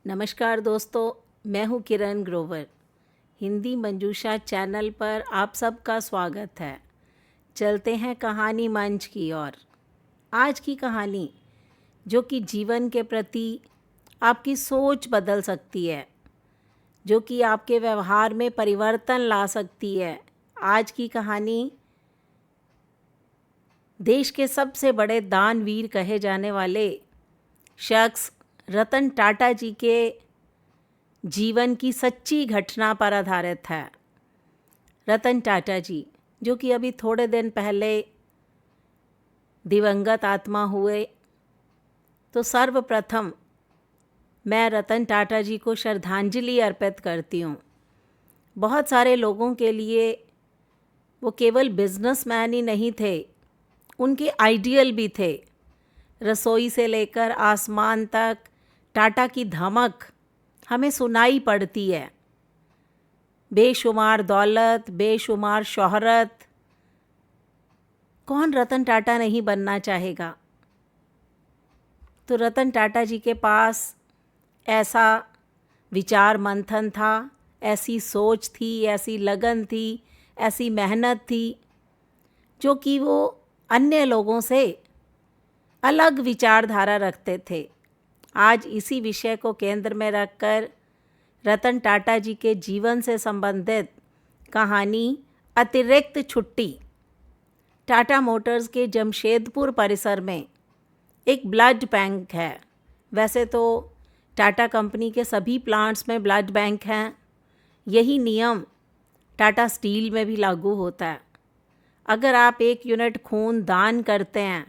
नमस्कार दोस्तों, मैं हूँ किरण ग्रोवर। हिंदी मंजूषा चैनल पर आप सबका स्वागत है। चलते हैं कहानी मंच की ओर। आज की कहानी जो कि जीवन के प्रति आपकी सोच बदल सकती है, जो कि आपके व्यवहार में परिवर्तन ला सकती है। आज की कहानी देश के सबसे बड़े दानवीर कहे जाने वाले शख्स रतन टाटा जी के जीवन की सच्ची घटना पर आधारित है। रतन टाटा जी जो कि अभी थोड़े दिन पहले दिवंगत आत्मा हुए, तो सर्वप्रथम मैं रतन टाटा जी को श्रद्धांजलि अर्पित करती हूँ। बहुत सारे लोगों के लिए वो केवल बिजनेसमैन ही नहीं थे, उनके आइडियल भी थे। रसोई से लेकर आसमान तक टाटा की धमक हमें सुनाई पड़ती है। बेशुमार दौलत, बेशुमार शोहरत, कौन रतन टाटा नहीं बनना चाहेगा। तो रतन टाटा जी के पास ऐसा विचार मंथन था, ऐसी सोच थी, ऐसी लगन थी, ऐसी मेहनत थी, जो कि वो अन्य लोगों से अलग विचारधारा रखते थे। आज इसी विषय को केंद्र में रखकर रतन टाटा जी के जीवन से संबंधित कहानी अतिरिक्त छुट्टी। टाटा मोटर्स के जमशेदपुर परिसर में एक ब्लड बैंक है। वैसे तो टाटा कंपनी के सभी प्लांट्स में ब्लड बैंक हैं। यही नियम टाटा स्टील में भी लागू होता है। अगर आप 1 यूनिट खून दान करते हैं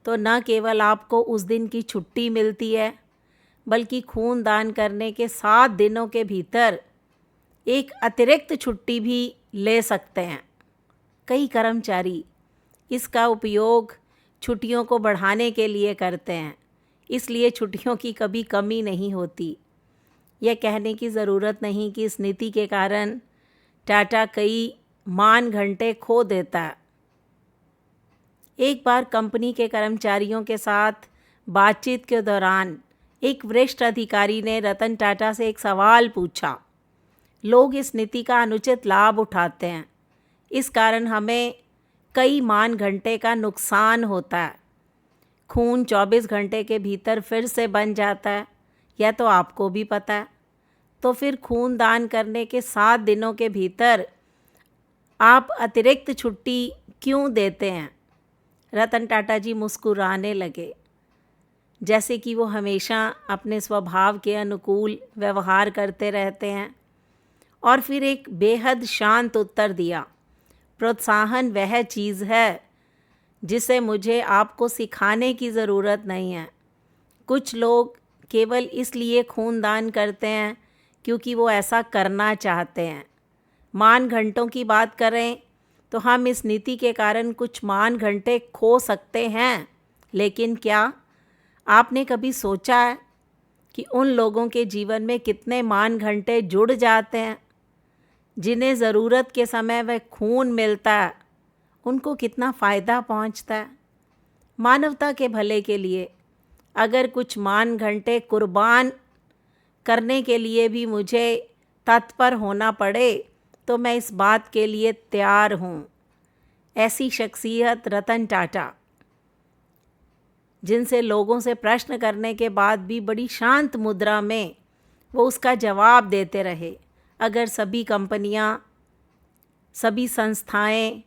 तो न केवल आपको उस दिन की छुट्टी मिलती है, बल्कि खून दान करने के 7 दिनों के भीतर एक अतिरिक्त छुट्टी भी ले सकते हैं। कई कर्मचारी इसका उपयोग छुट्टियों को बढ़ाने के लिए करते हैं, इसलिए छुट्टियों की कभी कमी नहीं होती। यह कहने की ज़रूरत नहीं कि इस नीति के कारण टाटा कई मान घंटे खो देता है। एक बार कंपनी के कर्मचारियों के साथ बातचीत के दौरान एक वरिष्ठ अधिकारी ने रतन टाटा से एक सवाल पूछा। लोग इस नीति का अनुचित लाभ उठाते हैं, इस कारण हमें कई मान घंटे का नुकसान होता है। खून 24 घंटे के भीतर फिर से बन जाता है, यह तो आपको भी पता है। तो फिर खून दान करने के 7 दिनों के भीतर आप अतिरिक्त छुट्टी क्यों देते हैं? रतन टाटा जी मुस्कुराने लगे, जैसे कि वो हमेशा अपने स्वभाव के अनुकूल व्यवहार करते रहते हैं। और फिर एक बेहद शांत उत्तर दिया, प्रोत्साहन वह चीज़ है जिसे मुझे आपको सिखाने की ज़रूरत नहीं है। कुछ लोग केवल इसलिए खून दान करते हैं क्योंकि वो ऐसा करना चाहते हैं। मान घंटों की बात करें तो हम इस नीति के कारण कुछ मान घंटे खो सकते हैं, लेकिन क्या आपने कभी सोचा है कि उन लोगों के जीवन में कितने मान घंटे जुड़ जाते हैं जिन्हें ज़रूरत के समय वह खून मिलता है, उनको कितना फ़ायदा पहुंचता है। मानवता के भले के लिए अगर कुछ मान घंटे कुर्बान करने के लिए भी मुझे तत्पर होना पड़े तो मैं इस बात के लिए तैयार हूँ। ऐसी शख्सियत रतन टाटा, जिनसे लोगों से प्रश्न करने के बाद भी बड़ी शांत मुद्रा में वो उसका जवाब देते रहे। अगर सभी कंपनियां, सभी संस्थाएं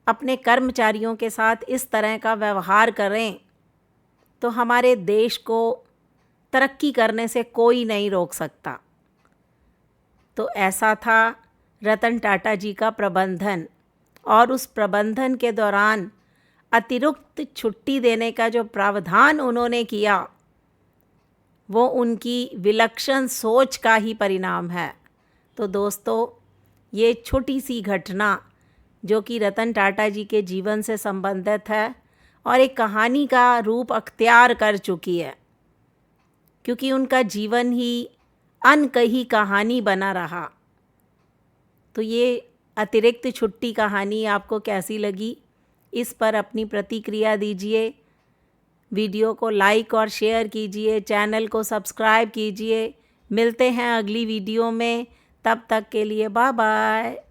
अपने कर्मचारियों के साथ इस तरह का व्यवहार करें तो हमारे देश को तरक्की करने से कोई नहीं रोक सकता। तो ऐसा था रतन टाटा जी का प्रबंधन, और उस प्रबंधन के दौरान अतिरिक्त छुट्टी देने का जो प्रावधान उन्होंने किया वो उनकी विलक्षण सोच का ही परिणाम है। तो दोस्तों, ये छोटी सी घटना जो कि रतन टाटा जी के जीवन से संबंधित है और एक कहानी का रूप अख्तियार कर चुकी है, क्योंकि उनका जीवन ही अनकही कहानी बना रहा। तो ये अतिरिक्त छुट्टी कहानी आपको कैसी लगी, इस पर अपनी प्रतिक्रिया दीजिए। वीडियो को लाइक और शेयर कीजिए, चैनल को सब्सक्राइब कीजिए। मिलते हैं अगली वीडियो में, तब तक के लिए बाय बाय।